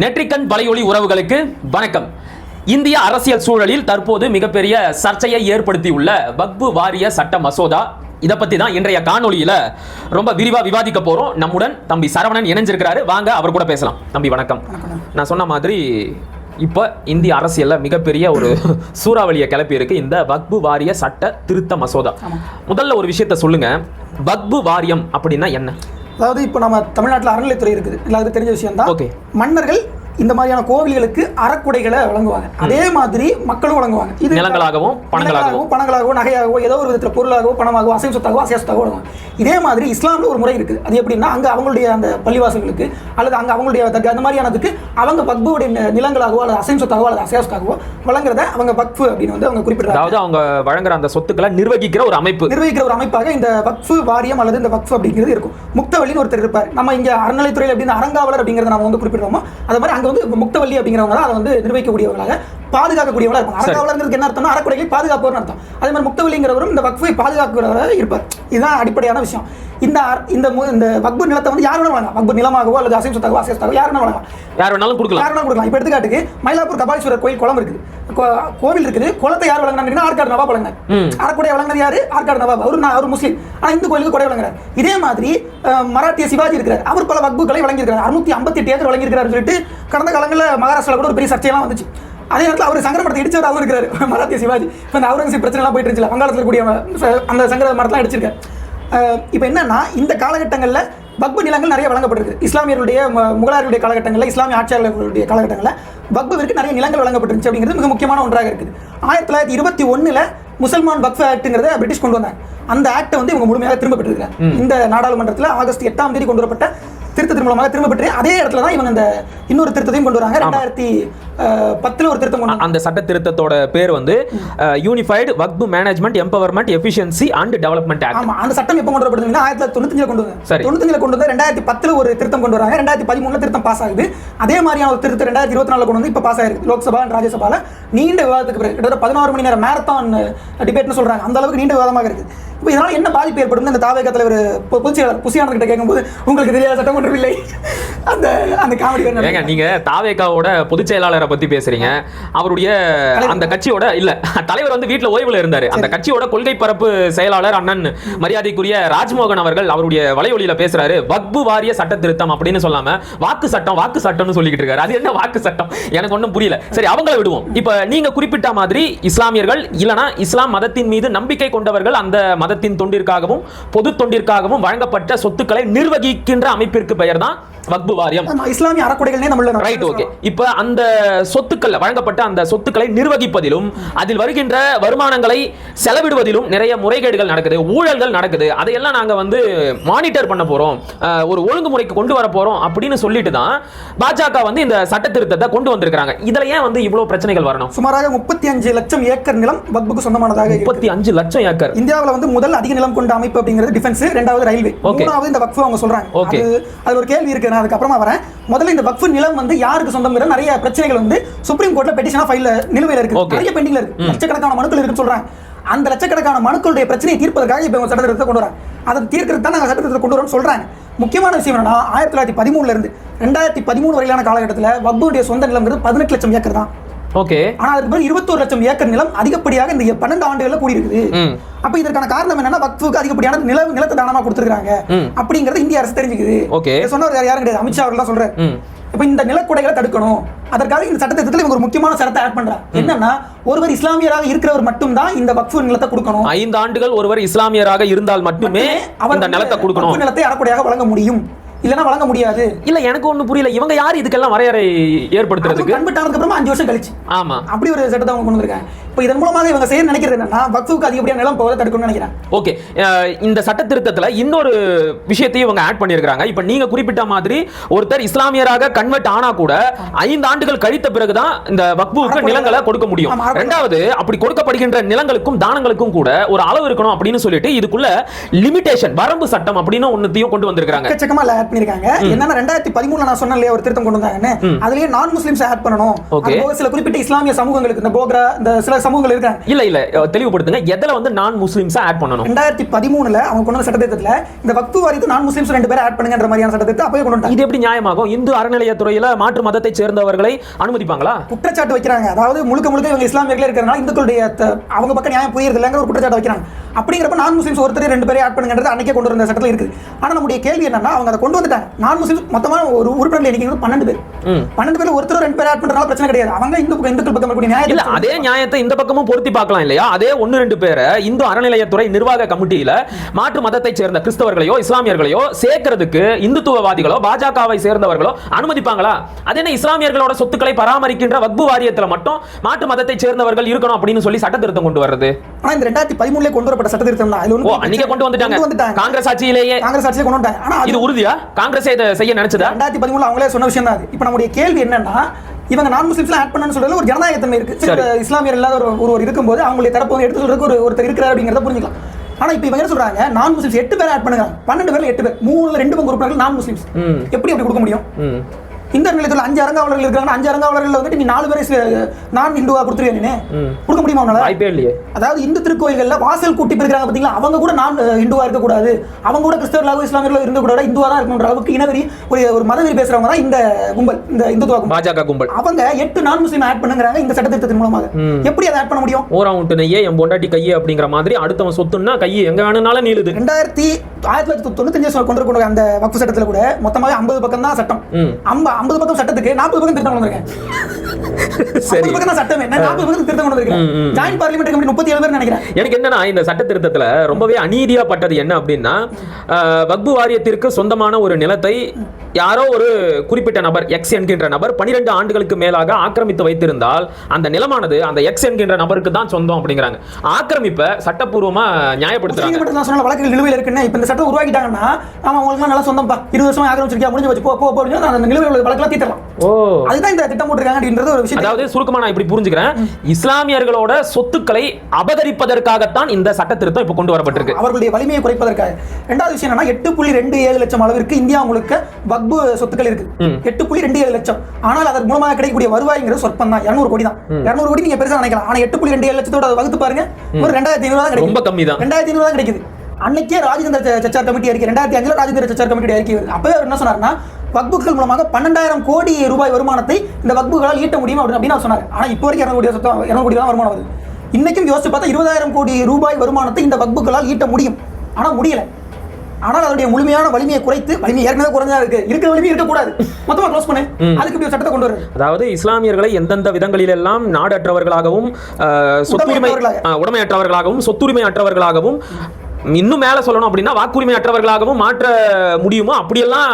நெற்றிக்கண் வலையொலி உறவுகளுக்கு வணக்கம். இந்திய அரசியல் சூழலில் தற்போது மிகப்பெரிய சர்ச்சையை ஏற்படுத்தியுள்ள வக்ஃபு வாரிய சட்ட மசோதா, இதை பத்தி தான் இன்றைய காணொலியில ரொம்ப விரிவா விவாதிக்க போறோம். நம்முடன் தம்பி சரவணன் இணைஞ்சிருக்கிறாரு. வாங்க அவர் கூட பேசலாம். தம்பி வணக்கம். நான் சொன்ன மாதிரி இப்போ இந்திய அரசியல்ல மிகப்பெரிய ஒரு சூறாவளியை கிளப்பி இருக்கு இந்த வக்ஃபு வாரிய சட்ட திருத்த மசோதா. முதல்ல ஒரு விஷயத்த சொல்லுங்க, வக்ஃபு வாரியம் அப்படின்னா என்ன? அதாவது இப்போ நம்ம தமிழ்நாட்டில் அறநிலைத்துறை இருக்குது, எல்லாருக்கும் தெரிஞ்ச விஷயம் தான். மன்னர்கள் இந்த மாதிரியான கோவில்களுக்கு அறக்குடைகளை வழங்குவாங்க, அதே மாதிரி மக்களும் வழங்குவாங்க. இது நிலங்களாகவும் பணங்களாகவோ நகையாகவோ ஏதோ ஒரு விதத்தில் பொருளாகவோ பணமாகவோ அசைவ சொத்தாகவோ அசைவ சொத்தாகவோ வழங்குவாங்க. இதே மாதிரி இஸ்லாமில் ஒரு முறை இருக்குது. அது எப்படின்னா, அங்கே அவங்களுடைய அந்த பள்ளிவாசல்களுக்கு அல்லது அங்கே அவங்களுடைய அந்த மாதிரியானதுக்கு அவங்க வக்ஃபுடைய நிலங்களாகவோ அல்லது அசைவ சொத்தாகவோ அல்லது அசைவ சொத்தாகவோ வழங்குறத அவங்க வக்ஃபு அப்படின்னு வந்து அவங்க குறிப்பிடுறாங்க. அதாவது அவங்க வழங்குற அந்த சொத்துக்களை நிர்வகிக்கிற ஒரு அமைப்பாக இந்த வக்ஃபு வாரியம் அல்லது இந்த வக்ஃபு அப்படிங்கிறது இருக்கும். முக்தவல்லின்னு ஒருத்தர் இருப்பார். நம்ம இங்கே அறநிலைத்துறையில் எப்படி அறங்காவலர் அப்படிங்கிறத நம்ம வந்து குறிப்பிடுறோமோ, அது மாதிரி அங்கே வந்து முக்தவல்லி அப்படிங்கிறவங்க தான் அதை வந்து நிர்வகிக்கக்கூடியவர்களாக பாதுகாக்கக்கூடியவர்களாக இருக்கும். அறங்காவலருக்கு என்ன அர்த்தம்னா அறக்குடையை பாதுகாப்பவர்னு அர்த்தம். அதே மாதிரி முக்தவல்லிங்கிறவரும் இந்த வக்ஃபை பாதுகாக்கிறவராக இருப்பார். இதுதான் அடிப்படையான விஷயம். இந்த வக்ஃபு நிலத்தை வந்து யார் வேணாலும் வழங்கலாம். வக்ஃபு நிலமாகவோ அல்லது அசைவ சொத்தாகவோ அசைவ சொத்தாகவோ யார் வேணாலும் வழங்கலாம், யார் வேணாலும் கொடுக்கலாம். இப்போ எடுத்துக்காட்டுக்கு மயிலாப்பூர் கபாலீஸ்வரர் கோயில் குளம் இருக்குது, கோவில் இருக்குது. குளத்தை யார் வழங்கினாங்கன்னா ஆற்காடு நவாப் வழங்கினார். அறக்குடைய வழங்கினது யாரு? ஆற்காடு நவாப். அவர் முஸ்லீம், ஆனால் இந்து கோயிலுக்கு கொடை வழங்குறார். இதே மாதிரி மராட்டிய சிவாஜி இருக்கிறார், அவர் பல வக்ஃபுகளை வழங்கியிருக்கிறார். 658 ஏக்கர் வழங்கியிருக்கிறார் சொல்லிட்டு கடந்த காலங்களில் மகாராஷ்டிராவில் கூட ஒரு பெரிய சர்ச்சையெல்லாம் வந்துச்சு. அதே நேரத்தில் அவர் சங்கர மரத்தை இடிச்சவர் அவர் இருக்கிறார், மராத்திய சிவாஜி. இப்போ இந்த அவுரங்கசீப் பிரச்சனைலாம் போயிட்டு இருந்துச்சு, வங்காளத்தில் கூடிய அந்த சங்கர மரத்தெல்லாம் அடிச்சிருக்காரு. இப்போ என்னன்னா, இந்த காலகட்டங்களில் வக்ஃபு நிலங்கள் நிறைய வழங்கப்பட்டிருக்கு. இஸ்லாமியர்களுடைய முகலாயர்களுடைய காலகட்டங்களில், இஸ்லாமிய ஆட்சியாளர்களுடைய காலகட்டங்களில் வக்ஃபுவிற்கு நிறைய நிலங்கள் வழங்கப்பட்டிருந்துச்சு அப்படிங்கிறது மிக முக்கியமான ஒன்றாக இருக்குது. 1921 முசல்மான் வக்ஃப் ஆக்ட்ங்கிறத பிரிட்டிஷ் கொண்டு வந்தாங்க. அந்த ஆக்டை வந்து இவங்க முழுமையாக திரும்ப பெற்றிருக்காங்க. இந்த நாடாளுமன்றத்தில் ஆகஸ்ட் 8ஆம் தேதி கொண்டு வரப்பட்ட திருத்தத்தின் மூலமாக திரும்ப பெற்று அதே இடத்துல தான் இவங்க இந்த இன்னொரு திருத்தத்தையும் கொண்டு வராங்க. 2010 ஒரு திருத்தம் கொண்டு அந்த சட்ட திருத்தத்தோட பேர் வந்து unified Waqf management empowerment efficiency and development act. ஆமா, அந்த சட்டம் எப்போ கொண்டு வரப்படுதுன்னா 1995 கொண்டு வந்தாங்க. 95 கொண்டு வந்து 2010 ஒரு திருத்தம் கொண்டு வராங்க. 2013 திருத்தம் பாஸ் ஆகுது. அதே மாதிரியான ஒரு திருத்தம் 2024 கொண்டு வந்து இப்போ பாஸ் ஆயிருக்கு லோக்சபா ராஜ்யசபால. நீண்ட விவாதத்துக்கு பிறகு கிட்டத்தட்ட 16 மணி நேரம் மேரத்தான் டிபேட்னு சொல்றாங்க. அந்த அளவுக்கு நீண்ட விவாதமாக இருக்குது. இப்போ இதனால் என்ன பாதிப்பு ஏற்படும்? இந்த தாவேகா தலைவர் பொதுச்செயலாளர் புசியானந்த கிட்ட கேட்கும்போது உங்களுக்கு தெரியாத சட்டம் ஒன்றும் இல்லை, அந்த காமெடி. ஏங்க நீங்க தாவேகாவோட பொதுச் செயலாளரை பத்தி பேசுறீங்க, அவருடைய அந்த கட்சியோட இல்ல தலைவர் வந்து வீட்டுல ஓய்வுல இருந்தாரு. அந்த கட்சியோட கொள்கை பரப்பு செயலாளர் அண்ணன் மரியாதைக்குரிய ராஜ்மோகன் அவர்கள் அவருடைய வலையொலியில பேசுறாரு, வக்ஃபு வாரிய சட்ட திருத்தம் அப்படின்னு சொல்லாம வாக்கு சட்டம்னு சொல்லிக்கிட்டு இருக்காரு. அது என்ன வாக்கு சட்டம்? எனக்கு ஒன்றும் புரியல. சரி, அவங்கள விடுவோம். இப்ப நீங்க குறிப்பிட்ட மாதிரி இஸ்லாமியர்கள் இல்லனா இஸ்லாம் மதத்தின் மீது நம்பிக்கை கொண்டவர்கள் அந்த மதத்தின் தொண்டிற்காகவும் பொது தொண்டிற்காகவும் வழங்கப்பட்ட சொத்துக்களை நிர்வகிக்கின்ற அமைப்பிற்கு பெயர் தான் வக்ஃபு வாரியம். இஸ்லாமிய அறக்குடைகளே நம்மள ரைட், ஓகே. இப்ப அந்த சொத்துக்கள் வழங்கப்பட்ட அந்த சொத்துக்களை நிர்வகிப்பதிலும் அதில் வருகின்ற வருமானங்களை செலவிடுவதிலும் நிறைய முறைகேடுகள் நடக்குது, ஊழல்கள் நடக்குது. அதையெல்லாம் நாங்க வந்து மானிட்டர் பண்ண போறோம், ஒரு ஒழுங்குமுறைக்கு கொண்டு வர போறோம் அப்படின்னு சொல்லிட்டு தான் பாஜக வந்து இந்த சட்ட திருத்தத்தை கொண்டு வந்திருக்காங்க. இதுல ஏன் வந்து இவ்வளவு பிரச்சனைகள் வரணும்? சுமாராக 35 லட்சம் ஏக்கர் நிலம் வக்ஃபுக்கு சொந்தமானதாக. 35 லட்சம் ஏக்கர். இந்தியாவில் வந்து முதல் அதிக நிலம் கொண்ட அமைப்பு அப்படிங்கிறது டிஃபென்ஸ், இரண்டாவது ரயில்வே, மூணாவது இந்த வக்ஃபு அவங்க சொல்றாங்க. அது ஒரு கேள்வி இருக்கு, நான் அதுக்கப்புறமா வரேன். முதல்ல இந்த வக்ஃபு நிலம் வந்து யாருக்கு சொந்தம்ங்கிற நிறைய பிரச்சனைகள் வந்து சுப்ரீம் கோர்ட்ல பெட்டிஷனா ஃபைல்ல நிலுவையில் இருக்கு, நிறைய பெண்டிங்ல இருக்கு, லட்சக்கணக்கான மனுக்கள் இருக்குன்னு சொல்றாங்க. அந்த லட்சக்கணக்கான மனுக்களுடைய பிரச்சனையை தீர்ப்பதற்காக இப்போ சட்டத்திட்டத்தை கொண்டு வராங்க. அதை தீர்க்கிறது தான் நாங்கள் சட்டத்திட்டத்தை கொண்டு வரோம்னு சொல்றாங்க. முக்கியமான விஷயம் என்னன்னா, 1913 இருந்து 2013 வரையிலான காலகட்டத்தில் வக்ஃபுடைய சொந்த நிலம்ங்கிறது 18 லட்சம் ஏக்கர் தான். ஓகே. ஆனா அதுக்கு பிறகு 21 லட்சம் ஏக்கர் நிலம் அதிகப்படியாக இந்த 12 ஆண்டுகள்ல கூடி இருக்குது. அப்ப இதற்கான காரணம் என்னன்னா, வக்ஃபுக்கு அதிகப்படியான நிலத்தை தானமா கொடுத்திருக்காங்க அப்படிங்கறது இந்திய அரசு தெரிஞ்சுக்குது. சொன்னவர் யாரும் கிடையாது, அமித்ஷா அவர்கள் தான் சொல்றாரு. இப்ப இந்த நிலக்குடைகளை தடுக்கணும், அதற்காக இந்த சட்டத்திட்டத்தில் இவங்க ஒரு முக்கியமான சட்டத்தை ஆட் பண்றாங்க. என்னன்னா, ஒருவர் இஸ்லாமியராக இருக்கிறவர் மட்டும் தான் இந்த வக்ஃபு நிலத்தை கொடுக்கணும். 5 ஆண்டுகள் ஒருவர் இஸ்லாமியராக இருந்தால் மட்டுமே அவர் நிலத்தை கொடுக்கணும், நிலத்தை அறக்குடையாக வழங்க முடியும், இல்லனா வழங்க முடியாது. இல்ல, எனக்கு ஒண்ணு புரியல, இவங்க யார் இதுக்கெல்லாம் வரையறை ஏற்படுத்துறதுக்கு? கன்வெர்ட் ஆனதுக்கு அப்புறமா 5 வருஷம் கழிச்சு ஆமா அப்படி ஒரு சட்டத்தை அவங்க கொண்டு வந்திருக்காங்க. இப்போ இதன் மூலமாக இவங்க செய்ய நினைக்கிறது என்னன்னா, வக்ஃபுக்கு அதிகப்படியான நிலம் போவதை தடுக்கணும்னு நினைக்கிறாங்க. ஓகே, இந்த சட்ட திருத்தத்துல இன்னொரு விஷயத்தையும் இவங்க ஆட் பண்ணியிருக்காங்க. இப்போ நீங்க குறிப்பிட்ட மாதிரி ஒருத்தர் இஸ்லாமியராக கன்வெர்ட் ஆனா கூட 5 ஆண்டுகள் கழித்த பிறகுதான் இந்த வக்ஃபுக்கு நிலங்களை கொடுக்க முடியும். ரெண்டாவது, அப்படி கொடுக்கப்படுகின்ற நிலங்களுக்கும் தானங்களுக்கும் கூட ஒரு அளவு இருக்கணும் அப்படின்னு சொல்லிட்டு இதுக்குள்ள லிமிடேஷன் வரம்பு சட்டம் அப்படின்னு ஒன்னுத்தையும் கொண்டு வந்திருக்காங்க. ஆட் பண்ணிருக்காங்க. என்னன்னா 2013 நான் சொன்னேன் இல்லையா ஒரு திருத்தம் கொண்டு வந்தாங்கன்னு, அதுலயே நான் முஸ்லிம்ஸ் ஆட் பண்ணணும். சில குறிப்பிட்ட இஸ்லாமிய சமூகங்களுக்கு இந்த போக்ரா, இந்த சில சமூகங்கள் இருக்காங்க. இல்ல தெளிவுபடுத்துங்க, எதுல வந்து நான் முஸ்லிம்ஸை ஆட் பண்ணணும்? 2013 அவங்க கொண்டு வந்த சட்டத்திட்டத்துல இந்த வக்ஃபு வாரியத்தை நான் முஸ்லிம்ஸ் 2 பேரை ஆட் பண்ணுங்கன்ற மாதிரியான சட்டத்திட்டத்தை அப்பவே கொண்டு வந்தாங்க. இது எப்படி நியாயமாகும்? இந்து அறநிலையத்துறையில மாற்று மதத்தை சேர்ந்தவர்களை அனுமதிப்பாங்களா? குற்றச்சாட்டு வைக்கிறாங்க. அதாவது முழுக்க இவங்க இஸ்லாமியர்களே இருக்கிறனால இந்துக்களுடைய அவங்க பக்கம் நியாயம் புரியுது இல்லைங்கிற ஒரு குற்றச்சாட்டு வைக்கிறாங்க. அப்படிங்கிறப்ப நான் முஸ்லிம்ஸ் ஒருத்தர் 2 பேரை ஆட் பண்ணுங்கன்றது அன்னைக்கே கொண்டு வந்த சட்டத்தில் இருக்குது. ஆனா நம்முடைய கேள்வி என்னன்னா, அவங்க அதை கொண்டு வந்துட்டாங்க. நான் முஸ்லிம்ஸ் மொத்தமா ஒரு உறுப்பினர்கள் எண்ணிக்கை 12 பேர். 12 பேர்ல ஒருத்தர் 2 பேர் ஆட் பண்றதால பிரச்சனை கிடையாது. அவங்க இந்துக்கள் பக்கம் இருக்கக்கூடிய நியாயம் இல்ல, அதே நியாயத்தை இந்த பக்கமும் பொருத்தி பார்க்கலாம் இல்லையா? அதே 1-2 பேரை இந்து அறநிலையத்துறை நிர்வாக கமிட்டியில மாற்று மதத்தை சேர்ந்த கிறிஸ்தவர்களையோ இஸ்லாமியர்களையோ சேர்க்கிறதுக்கு இந்துத்துவவாதிகளோ பாஜகவை சேர்ந்தவர்களோ அனுமதிப்பாங்களா? அதே இஸ்லாமியர்களோட சொத்துக்களை பராமரிக்கின்ற வக்ஃபு வாரியத்துல மட்டும் மாற்று மதத்தை சேர்ந்தவர்கள் இருக்கணும் அப்படின்னு சொல்லி சட்ட திருத்தம் கொண்டு வருது. ஆனா இந்த 2013 கொண்டு வரப்பட்ட சட்ட திருத்தம் தான். அதுல அன்னைக்கே கொண்டு வந்துட்டாங்க. காங்கிரஸ் ஆட்சியிலேயே கொண்டு வந்துட்டாங்க. ஆனா இது உறுதியா காங்கிரஸ் இதை செய்ய நினைச்சதா? 2013 அவங்களே சொன்ன விஷயம் தான். இப்போ நம்முடைய கேள்வி என்னன்னா, இவங்க நான் முஸ்லிம்ஸ்லாம் ஆட் பண்ணனும்னு சொல்றதுல ஒரு ஜனநாயகத்தன்மை இருக்கு. இஸ்லாமியர் இல்லாத ஒருவர் இருக்கும்போது அவங்களுடைய தரப்பு வந்து எடுத்து சொல்றதுக்கு ஒருத்தர் இருக்கிறார் அப்படிங்கறத புரிஞ்சுக்கலாம். ஆனா இப்போ இவங்க என்ன சொல்றாங்க, நான் முஸ்லிம்ஸ் 8 பேர் ஆட் பண்ணுங்க. 12 பேர்ல 8 பேர், 3ல 2 பங்கு உறுப்பினர்கள் நான் முஸ்லிம்ஸ். எப்படி அப்படி கொடுக்க முடியும்? இந்த நிலையத்தில் 5 அறங்காவலர்கள் இருக்காங்க. 5 அறங்காவலர்கள் வந்துட்டு நீ 4 பேரை நான் இந்துவா கொடுத்துருவேன், கொடுக்க முடியுமா உங்களால? வாய்ப்பே இல்லையே. அதாவது இந்து திருக்கோயில்கள்ல வாசல் கூட்டி பிரிக்கிறாங்க பாத்தீங்களா, அவங்க கூட நான் இந்துவா இருக்க கூடாது, அவங்க கூட கிறிஸ்தவர்களாக இஸ்லாமியர்களாக இருக்க கூடாது, இந்துவா தான் இருக்கணும்ன்ற அளவுக்கு இனவெறி ஒரு மதவெறி பேசுறவங்க தான் இந்த கும்பல், இந்த இந்துத்துவ பாஜக கும்பல். அவங்க 8 நான் முஸ்லீம் ஆட் பண்ணுங்கறாங்க இந்த சட்டத்திட்டத்தின் மூலமாக. எப்படி அதை ஆட் பண்ண முடியும்? ஓராவுண்ட் நெய்யே என் பொண்டாட்டி கையே அப்படிங்கிற மாதிரி அடுத்தவன் சொத்துன்னா கையை எங்க வேணும்னாலும் நீளுது. 1995 கொண்டு அந்த வக்ஃபு சட்டத்துல கூட மொத்தமாக 50 பக்கம் தான் சட்டம். 50 பக்கம் சட்டத்துக்கு 40 பக்கம் திருத்தம் கொண்டு வந்திருக்கேன். சரி, 50 பக்கம் சட்டமே, நான் 40 பக்கம் திருத்தம் கொண்டு வந்திருக்கேன். ஜாயின்ட் பார்லிமெண்ட் கமிட்டி 37 பேர் நினைக்கிறேன். எனக்கு என்னன்னா, இந்த சட்ட திருத்தத்துல ரொம்பவே அநீதியா பட்டது என்ன அப்படின்னா, வக்ஃபு வாரியத்திற்கு சொந்தமான ஒரு நிலத்தை யாரோ ஒரு குறிப்பிட்ட நபர் எக்ஸ் என்கின்ற நபர் 12 ஆண்டுகளுக்கு மேலாக ஆக்கிரமித்து வைத்திருந்தால் அந்த நிலமானது அந்த எக்ஸ் என்கின்ற நபருக்கு தான் சொந்தம் அப்படிங்கிறாங்க. ஆக்கிரமிப்பை சட்டப்பூர்வமா நியாயப்படுத்துறாங்க. வழக்குகள் நிலுவையில் இருக்குன்னு இப்ப இந்த சட்டம் உருவாக்கிட்டாங்கன்னா, ஆமா உங்களுக்கு நல்லா சொந்தம்பா, 20 வருஷமா ஆக்கிரமிச்சிருக்கியா, முடிஞ்சு வச்சு போ அப்படின்னு அந்த நிலுவையில் உள்ள வழக்கெல்லாம் தீர்த்தலாம். அதுதான் இந்த திட்டம் போட்டிருக்காங்க அப்படின்றது ஒரு விஷயம். அதாவது சுருக்கமா நான் இப்படி புரிஞ்சுக்கிறேன், இஸ்லாமியர்களோட சொத்துக்களை அபகரிப்பதற்காகத்தான் இந்த சட்ட திருத்தம் இப்ப கொண்டு வரப்பட்டிருக்கு, அவர்களுடைய வலிமையை குறைப்பதற்காக. இரண்டாவது விஷயம் என்னன்னா, 8.27 லட்சம் அளவிற்கு இந்தியா முழுக்க வக்ஃபு சொத்துக்கள் இருக்கு. 8.27 லட்சம். ஆனால் அதன் மூலமாக கிடைக்கக்கூடிய வருவாய்ங்கிறது சொற்பம் தான், 200 கோடி தான். 200 கோடி நீங்க பெருசா நினைக்கலாம். ஆனா 8.27 லட்சத்தோட வகுத்து பாருங்க, ஒரு 2500 தான் கிடைக்கும். ரொம்ப கம்மி தான். 2500 தான் கிடைக்குது. அன்னைக்கே ராஜேந்திர சச்சார் கமிட்டி அறிக்கை, 2005 ராஜேந்திர சச்சார் கமிட்டி அறிக்கை வருது. அப்பவே என்ன சொன்னாருன்னா, வக்ஃபுகள் மூலமாக 12,000 கோடி ரூபாய் வருமானத்தை இந்த வக்ஃபுகளால் ஈட்ட முடியும் அப்படின்னு சொன்னார். ஆனா இப்போ வரைக்கும் 200 கோடி தான் வருமானம் வருது. இன்னைக்கும் யோசிச்சு பார்த்தா 20,000 கோடி ரூபாய் வருமானத்தை இந்த வக்ஃபுகளால் ஈட்ட முடியும். ஆனா முடியல. ஆனால் அதனுடைய முழுமையான வலிமையை குறைத்து, வலிமை ஏற்கனவே குறைஞ்சா இருக்கு, இருக்கிற வலிமை இருக்கக்கூடாது, மொத்தமா க்ளோஸ் பண்ணு, அதுக்கு இப்படி சட்டத்தை கொண்டு வருது. அதாவது இஸ்லாமியர்களை எந்தெந்த விதங்களிலெல்லாம் நாடற்றவர்களாகவும் உடைமையற்றவர்களாகவும் சொத்துரிமை அற்றவர்களாகவும் இன்னும் மேல சொல்லணும் அப்படின்னா வாக்குரிமை அற்றவர்களாகவும் மாற்ற முடியுமோ அப்படியெல்லாம்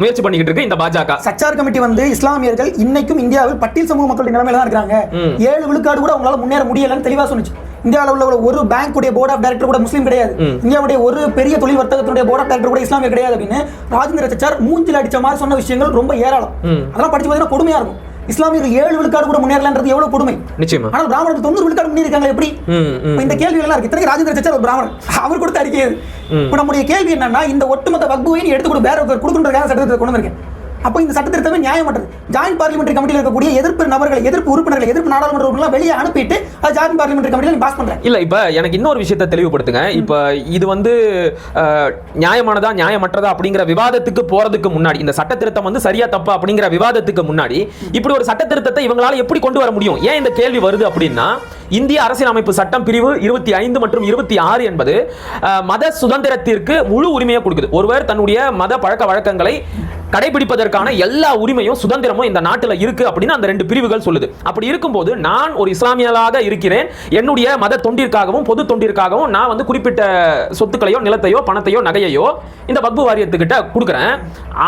முயற்சி பண்ணிக்கிட்டு இருக்கு இந்த பாஜக. சச்சார் கமிட்டி வந்து இஸ்லாமியர்கள் இன்னைக்கும் இந்தியாவில் பட்டியல் சமூக மக்களுடைய நிலைமையில தான் இருக்காங்க. 7 விழுக்காடு கூட அவங்களால முன்னேற முடியலன்னு தெளிவா சொன்னிச்சு. இந்தியாவில் உள்ள ஒரு பேங்க் உடைய போர்ட் ஆஃப் டைரக்டர் கூட முஸ்லீம் கிடையாது. இந்தியாவுடைய ஒரு பெரிய தொழில் வர்த்தகத்தினுடைய போர்ட் ஆஃப் டைரக்டர் கூட இஸ்லாமியர் கிடையாது அப்படின்னு ராஜேந்திர சச்சார் மூஞ்சில் அடிச்ச மாதிரி சொன்ன விஷயங்கள் ரொம்ப ஏராளம். அதெல்லாம் படிச்சு பார்த்தீங்கன்னா கொடுமையா இருக்கும். இஸ்லாமியர்கள் 7 விழுக்காடு கூட முன்னேறலன்றது எவ்வளவு கொடுமை. நிச்சயமா. ஆனால் பிராமணர்கள் 90 விழுக்காடு முன்னேறிருக்காங்க. எப்படி? இந்த கேள்வி எல்லாம் இருக்கு. இத்தனை ராஜேந்திர சச்சார் ஒரு பிராமணன், அவர் கொடுத்த அறிக்கை. இப்போ நம்முடைய கேள்வி என்னன்னா, இந்த ஒட்டுமொத்த வக்ஃபுவை நீ எடுத்து வேற ஒருத்தர் கொடுக்குறதுக்காக சட்டத்தை கொண்டு வந்திருக்கேன். அப்போ இந்த சட்ட திருத்தமே நியாயமற்றது. ஜாயின்ட் பார்லிமெண்டரி கமிட்டியில் இருக்கக்கூடிய எதிர்ப்பு நபர்களை, எதிர்ப்பு உறுப்பினர்களை, எதிர்ப்பு நாடாளுமன்ற உறுப்பினர்களை வெளியே அனுப்பிட்டு அது ஜாயின்ட் பார்லிமெண்டரி கமிட்டியில் நீ பாஸ் பண்ற. இல்ல, இப்ப எனக்கு இன்னொரு விஷயத்தை தெளிவுபடுத்துங்க. இப்ப இது வந்து நியாயமானதா நியாயமற்றதா அப்படிங்கிற விவாதத்துக்கு போறதுக்கு முன்னாடி, இந்த சட்ட திருத்தம் வந்து சரியா தப்பா அப்படிங்கிற விவாதத்துக்கு முன்னாடி இப்படி ஒரு சட்ட திருத்தத்தை இவங்களால எப்படி கொண்டு வர முடியும்? ஏன் இந்த கேள்வி வருது அப்படின்னா, இந்திய அரசியலமைப்பு சட்டம் பிரிவு 25 மற்றும் 26 என்பது மத சுதந்திரத்திற்கு முழு உரிமையை கொடுக்குது. ஒருவர் தன்னுடைய மத பழக்க வழக்கங்களை கடைபிடிப்பதற்கான எல்லா உரிமையும் சுதந்திரமும் இந்த நாட்டில் இருக்கு அப்படின்னு அந்த 2 பிரிவுகள் சொல்லுது. அப்படி இருக்கும்போது நான் ஒரு இஸ்லாமியராக இருக்கிறேன், என்னுடைய மத தொண்டிற்காகவும் பொது தொண்டிற்காகவும் நான் வந்து குறிப்பிட்ட சொத்துக்களையோ நிலத்தையோ பணத்தையோ நகையையோ இந்த வக்ஃபு வாரியத்துக்கிட்ட கொடுக்குறேன்.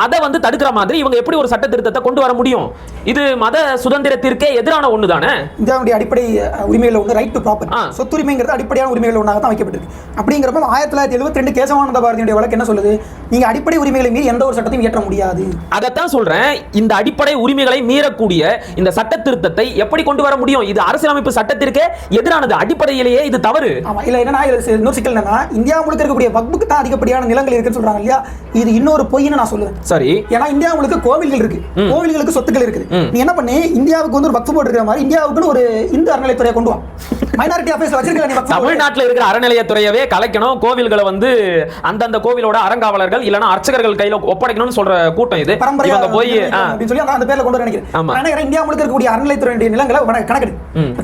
அதை வந்து தடுக்கிற மாதிரி இவங்க எப்படி ஒரு சட்ட திருத்தத்தை கொண்டு வர முடியும்? இது மத சுதந்திரத்திற்கே எதிரான ஒன்று தானே. இந்தியாவுடைய அடிப்படை உரிமைகள் ஒன்று ரைட் டு ப்ராப்பர்ட்டி, சொத்துரிமைங்கிறது அடிப்படையான உரிமைகள் ஒன்றாக தான் வைக்கப்பட்டிருக்கு. அப்படிங்கிறப்ப 1972 கேசவானந்த பாரதியுடைய வழக்கு என்ன சொல்லுது? நீங்க அடிப்படை உரிமைகளை மீறி எந்த ஒரு சட்டத்தையும் இயற்ற முடியாது. அதைத்தான் சொல்றேன். இந்த அடிப்படை உரிமைகளை மீறக்கூடிய இந்த சட்ட திருத்தத்தை எப்படி கொண்டு வர முடியும்? இது அரசியலமைப்பு சட்டத்திற்கே எதிரானது. அடிப்படையிலேயே இது தவறு. ஆமா, இல்ல என்னன்னா இன்னொரு சிக்கல் என்னன்னா, இந்தியா முழுக்க இருக்கக்கூடிய வக்ஃபுக்கு தான் அதிகப்படியான நிலங்கள் இருக்குன்னு சொல்றாங்க இல்லையா? இது இன்னொரு பொய்ன்னு நான் சொல்லுவேன். சரி. ஏன்னா இந்தியா முழுக்க கோவில்கள் இருக்கு, கோவில்களுக்கு சொத்துக்கள் இருக்குது. நீ என்ன பண்ணி இந்தியாவுக்கு வந்து ஒரு வக்ஃபு போட்டு இருக்கிற மாதிரி இந்தியாவுக்குன்னு ஒரு இந்து அறநிலைத்துறையை கொண்டு வா. மைனாரிட்டி அஃபேர்ஸ் வச்சிருக்கல நீ வக்ஃப் தமிழ்நாட்டுல இருக்கிற அறநிலையத்துறையவே கலைக்கணும், கோவில்களை வந்து அந்தந்த கோவிலோட அறங்காவலர்கள் இல்லனா அர்ச்சகர்கள் கையில ஒப்படைக்கணும்னு சொல்ற கூட்டம் இது. பரம்பரையா இவங்க போய் அப்படின்னு சொல்லி அந்த பேர்ல கொண்டு வர நினைக்கிறேன். இந்தியா முழுக்க இருக்கக்கூடிய அறநிலையத்துறை நிலங்களை கணக்கெடு.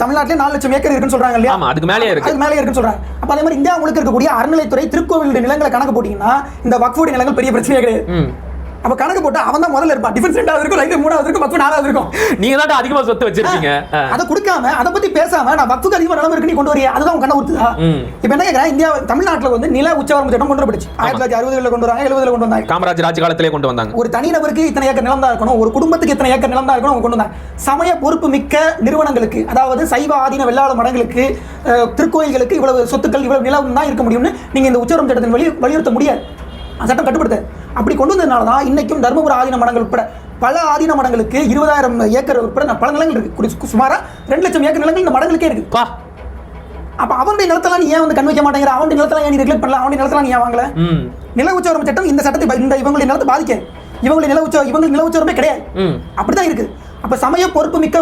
தமிழ்நாட்டிலே 4 லட்சம் ஏக்கர் இருக்குன்னு சொல்றாங்க இல்லையா? ஆமா, அதுக்கு மேலே இருக்கு. அதுக்கு மேலே இருக்குன்னு சொல்றாங்க. அப்ப அதே மாதிரி இந்தியா முழுக்க இருக்கக்கூடிய அறநிலையத்துறை திருக்கோவிலுடைய நிலங்களை கணக்கு போட்டீங்கன்னா இந்த வக்ஃபுடைய நிலங்கள் பெரிய பிரச்சனையே கிடையாது. அப்ப கணக்கு போட்டு அவன் தான் முதல்ல இருப்பான். டிஃபென்ஸ் 2வது இருக்கும், லைட் 3வது இருக்கும், வக்ஃப் 4வது இருக்கும். நீங்க தான் அதிகமா சொத்து வச்சிருக்கீங்க. அத கொடுக்காம அத பத்தி பேசாம நான் வக்ஃபுக்கு அதிகமா நிலம் இருக்கு நீ கொண்டு வரியா? அதுதான் உன் கண்ண ஊத்துதா? இப்போ என்ன கேக்குறேன், இந்தியா தமிழ்நாட்டுல வந்து நில உச்சவரம்பு சட்டம் கொண்டு வரப்பட்டுச்சு. 1960ல கொண்டு வராங்க, 70ல கொண்டு வந்தாங்க. காமராஜ் ராஜ் காலத்திலே கொண்டு வந்தாங்க. ஒரு தனிநபருக்கு இத்தனை ஏக்கர் நிலம் தான் இருக்கணும், ஒரு குடும்பத்துக்கு இத்தனை ஏக்கர் நிலம் தான் இருக்கணும் அவங்க கொண்டு வந்தாங்க. சமய பொறுப்பு மிக்க நிறுவனங்களுக்கு, அதாவது சைவ ஆதீன வெள்ளாள மடங்களுக்கு, திருக்கோயில்களுக்கு இவ்வளவு சொத்துக்கள் இவ்வளவு நிலம் தான் இருக்க முடியும்னு நீங்க இந்த உச்சவரம்பு சட்டத்தின் வலியுறுத்த முடியாது. சட்டம் கட்டுப்படுத்த அப்படி கொண்டு வந்ததுனால தான் இன்னைக்கும் தர்மபுர ஆதீன மடங்கள் உட்பட பல ஆதீன மடங்களுக்கு 20,000 ஏக்கர் உட்பட பல நிலங்கள் இருக்கு. சுமாரா 2 லட்சம் ஏக்கர் நிலங்கள் இந்த மடங்களுக்கே இருக்கு. அப்ப அவனுடைய நிலத்தெல்லாம் நீ ஏன் வந்து கண் வைக்க மாட்டேங்கிற? அவனுடைய நிலத்தெல்லாம் ஏன் நீ ரெகுலேட் பண்ணல? அவனுடைய நிலத்தெல்லாம் நீ ஏன் வாங்கல? நில உச்சவரம்பு சட்டம் இந்த சட்டத்தை இந்த இவங்களுடைய நிலத்தை பாதிக்காது. இவங்களுடைய நில உச்சவரம்பே கிடையாது. அப்படிதான் இருக்குது. அப்ப சமய பொறுப்பு மிக்க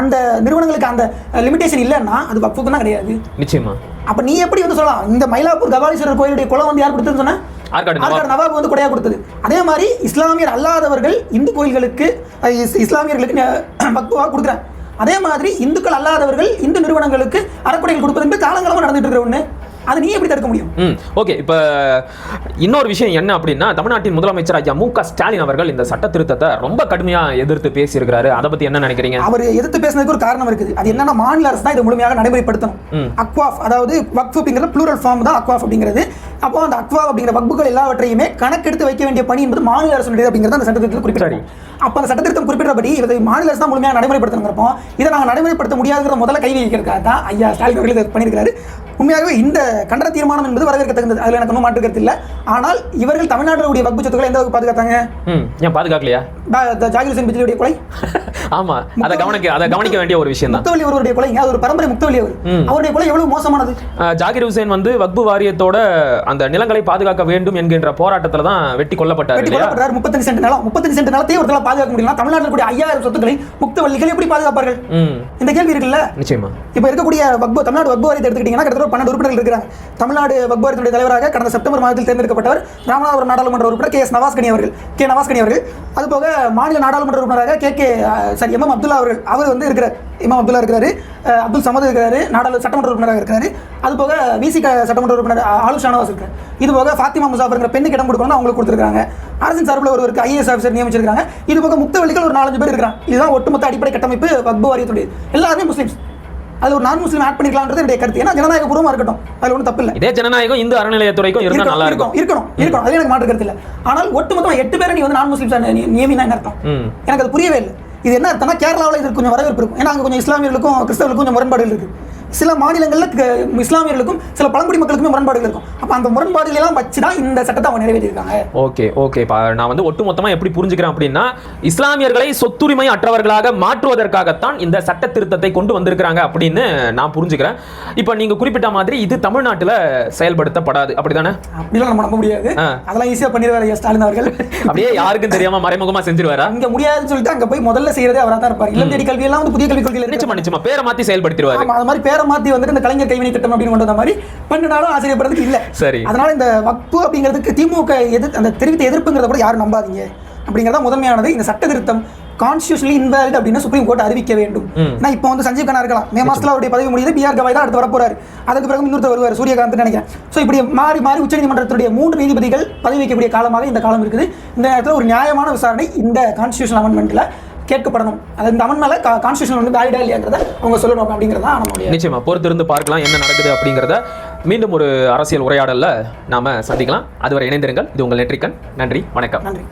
அந்த நிறுவனங்களுக்கு அந்த லிமிடேஷன் இல்லைன்னா அது வக்ஃபுக்கு தான் கிடையாது. நிச்சயமா. அப்ப நீ எப்படி வந்து சொல்லலாம் இந்த மயிலாப்பூர் கபாலீஸ்வரர் கோயிலுடைய குளம் வந்து யார் கொடுத்ததுன்னு சொன்ன? ஆற்காடு நவாப் வந்து கொடையா கொடுத்தது. அதே மாதிரி இஸ்லாமியர் அல்லாதவர்கள் இந்து கோயில்களுக்கு இஸ்லாமியர்களுக்கு வக்ஃபா கொடுக்குறாங்க. அதே மாதிரி இந்துக்கள் அல்லாதவர்கள் இந்து நிறுவனங்களுக்கு அறக்கொடைகள் கொடுப்பது என்று காலங்காலமா நடந்துட்டு இருக்கிற ஒண்ணு. அது நீ எப்படி தடுக்க முடியும்? ஓகே. இப்போ இன்னொரு விஷயம் என்ன அப்படின்னா, தமிழ்நாட்டின் முதலமைச்சர் ஐயா மு.க. ஸ்டாலின் அவர்கள் இந்த சட்ட திருத்தத்தை ரொம்ப கடுமையா எதிர்த்து பேசியிருக்கிறாரு. அதை பத்தி என்ன நினைக்கிறீங்க? அவர் எதிர்த்து பேசினதுக்கு ஒரு காரணம் இருக்குது. அது என்னன்னா, மாநில அரசு தான் இதை முழுமையாக நடைமுறைப்படுத்தணும். அக்வாஃப், அதாவது வக்ஃப் அப்படிங்கிறது ப்ளூரல் ஃபார்ம் தான் அக்வாஃப் அப்படிங்கிறது. அப்போ அந்த அக்வாஃப் அப்படிங்கிற வக்ஃபுகள் எல்லாவற்றையுமே கணக்கெடுத்து வைக்க வேண்டிய பணி என்பது மாநில அரசுடைய அப்படிங்கிறது அந்த சட்டத்திட்டத்தில் குறிப்பிட்டாரு. அப்போ அந்த சட்டத்திட்டம் குறிப்பிட்டபடி இதை மாநில அரசு தான் முழுமையாக நடைமுறைப்படுத்தணுங்கிறப்போ இதை நாங்கள் நடைமுறைப்படுத்த முடியாதுங்கிற முதல்ல கை வைக்கிறதுக்காக தான் ஐயா ஸ்டாலின் அவர்கள் இதை பண்ணியிருக்காரு. உண்மையாகவே இந்த கண்டன தீர்மானம் என்பது வரவேற்கத்தக்கது. அதில் எனக்கு ஒன்றும் மாற்று கருத்து இல்லை. ஆனால் இவர்கள் தமிழ்நாட்டினுடைய வக்ஃபு சொத்துக்களை எந்த அளவுக்கு பாதுகாத்தாங்க? ஏன் பாதுகாக்கலையா? ஜாகிர் ஹுசைன் பிஜிலியுடைய கொலை, ஆமா, அதை கவனிக்க வேண்டிய ஒரு விஷயம் தான். முக்தவல்லி அவருடைய கொலை, அது ஒரு பரம்பரை முக்தவல்லி அவருடைய கொலை எவ்வளவு மோசமானது. ஜாகிர் ஹுசைன் வந்து வக்ஃபு வாரியத்தோட அந்த நிலங்களை பாதுகாக்க வேண்டும் என்கின்ற போராட்டத்துல தான் வெட்டி கொல்லப்பட்டார். 35 சென்ட் நிலம், 35 சென்ட் நிலத்தையே ஒருத்தர பாதுகாக்க முடியல. தமிழ்நாட்டில் கூடிய 5000 சொத்துக்களை முக்தவல்லிகள் எப்படி பாதுகாப்பார்கள்? இந்த கேள்வி இருக்குல்ல. நிச்சயமா. இப்ப இருக்கக்கூடிய வக்ஃபு தமிழ்நாடு வக்ஃபு வாரியத்தை எடுத்துக்கிட்டீங்கன்னா கிட்டத்தட்ட 12 உறுப்பினர்கள் இருக்காங்க. தமிழ்நாடு வக்ஃபு வாரியத்தினுடைய தலைவராக கடந்த செப்டம்பர் மாதத்தில் தேர்ந்தெடுக்கப்பட்டவர் ராமநாதபுரம் நாடாளுமன்ற உறுப்பினர் கே நவாஸ்கனி அவர்கள். அதுபோக மாநில நாடாளுமன்ற உறுப்பினராக எம் அப்துல்லா அவர் வந்து இருக்கிறார். இமாம் அப்துல்லா இருக்கிறாரு, அப்துல் சமத் இருக்கிறாரு, சட்டமன்ற உறுப்பினராக இருக்கிறாரு. அதுபோக விசி சட்டமன்ற உறுப்பினர் ஆலு ஷானவாஸ் இருக்காரு. இது போக ஃபாத்திமா முசாஃபர்ங்கிற பெண்ணுக்கு இடம் கொடுக்கணும் அவங்களுக்கு கொடுத்துருக்காங்க. அரசின் சார்பில் ஒருவருக்கு ஐஏஎஸ் ஆஃபீஸர் நியமிச்சிருக்காங்க. இது போக முக்தவல்லிகள் ஒரு 4-5 பேர் இருக்கிறாங்க. இதுதான் ஒட்டுமொத்த அடிப்படை கட்டமைப்பு வக்ஃபு வாரியத்துடைய. எல்லாருமே முஸ்லிம்ஸ். அது ஒரு நான் முஸ்லீம் ஆட் பண்ணிக்கலாம்ன்றது என்னுடைய கருத்து. ஏன்னா ஜனநாயக பூர்வமா இருக்கட்டும், அதுல ஒன்றும் தப்பு இல்லை. இதே ஜனநாயகம் இந்து அறநிலையத்துறைக்கும் இருந்தா நல்லா இருக்கணும். அது எனக்கு மாற்று கருத்து இல்லை. ஆனால் ஒட்டுமொத்தமா 8 பேரை நீ வந்து நான் முஸ்லிம்ஸ் நியமினா என்ன அர்த்தம்? எனக்கு அது புரியவே இல்லை. இது என்ன அர்த்தம்னா, கேரளாவில் இது கொஞ்சம் வரவேற்பு இருக்கும். ஏன்னா அங்கே கொஞ்சம் இஸ்லாமியர்களுக்கும் கிறிஸ்தவர்களுக்கும் கொஞ்சம் முரண்பாடுகள் இருக்கு. சில மாநிலங்களில் இஸ்லாமியர்களுக்கும் சில பழங்குடி மக்களுக்குமே முரண்பாடுகள் இருக்கும். அப்போ அந்த முரண்பாடுகள் எல்லாம் வச்சு தான் இந்த சட்டத்தை அவங்க நிறைவேற்றிருக்காங்க. ஓகே. நான் வந்து ஒட்டுமொத்தமாக எப்படி புரிஞ்சுக்கிறேன் அப்படின்னா, இஸ்லாமியர்களை சொத்துரிமை அற்றவர்களாக மாற்றுவதற்காகத்தான் இந்த சட்ட திருத்தத்தை கொண்டு வந்திருக்கிறாங்க அப்படின்னு நான் புரிஞ்சுக்கிறேன். இப்போ நீங்க குறிப்பிட்ட மாதிரி இது தமிழ்நாட்டில் செயல்படுத்தப்படாது, அப்படிதானே? அப்படிலாம் நம்ம நம்ப முடியாது. அதெல்லாம் ஈஸியாக பண்ணிடுவாரு ஸ்டாலின் அவர்கள். அப்படியே யாருக்கும் தெரியாம மறைமுகமா செஞ்சிருவாரா? இங்க முடியாதுன்னு சொல்லிட்டு அங்க போய் முதல்ல செய்யறதே அவரா தான் இருப்பார். இல்லம் தேடி கல்வி எல்லாம் வந்து புதிய கல்விக் கொள்கையில் நிச்சயமா பேரை மாத்தி செயல்படுத்திடுவாரு. அது மாதிரி பேரை மாத்தி வந்துட்டு இந்த கலைஞர் கைவினை திட்டம் அப்படின்னு கொண்டு வந்த மாதிரி பண்ணினாலும் ஆச்சரியப்படுறதுக்கு இல்ல. சரி. அதனால இந்த வக்ஃபு அப்படிங்கிறதுக்கு திமுக அந்த தெரிவித்த எதிர்ப்புங்கிறத கூட யாரும் நம்பாதீங்க. அப்படிங்கிறதா முதன்மையானது. இந்த சட்ட திருத்தம் கான்ஸ்டியூஷனலி இன்வாலிட் அப்படின்னு சுப்ரீம் கோர்ட் அறிவிக்க வேண்டும். நான் இப்போ வந்து சஞ்சீவ் கண்ணா இருக்கலாம், மே மாசத்துல அவருடைய பதவி முடியுது. பிஆர் கவாய் தான் அடுத்து வரப்போறாரு. அதுக்கு பிறகு இன்னொருத்தர் வருவார், சூரியகாந்த் நினைக்கிறேன். ஸோ இப்படி மாறி உச்சநீதிமன்றத்துடைய 3 நீதிபதிகள் பதவி வைக்கக்கூடிய காலமாக இந்த காலம் இருக்குது. இந்த நேரத்தில் ஒரு நியாயமான விசாரணை இந்த கான்ஸ்டியூஷன் அமெண்ட்மெண்ட்ல கேட்கப்படணும். அது இந்த அமெண்ட் மேல கான்ஸ்டியூஷன் வந்து வேலிடா இல்லையாங்கிறத அவங்க சொல்லணும். அப்படிங்கிறதா நம்மளுடைய நிச்சயமா பொறுத்திருந்து பார்க்கலாம் என்ன நடக்குது அப்படிங்கிறத. மீண்டும் ஒரு அரசியல் உரையாடல்ல நாம சந்திக்கலாம். அதுவரை இணைந்திருங்கள். இது உங்கள் நெற்றிக்கண். நன்றி, வணக்கம். நன்றி.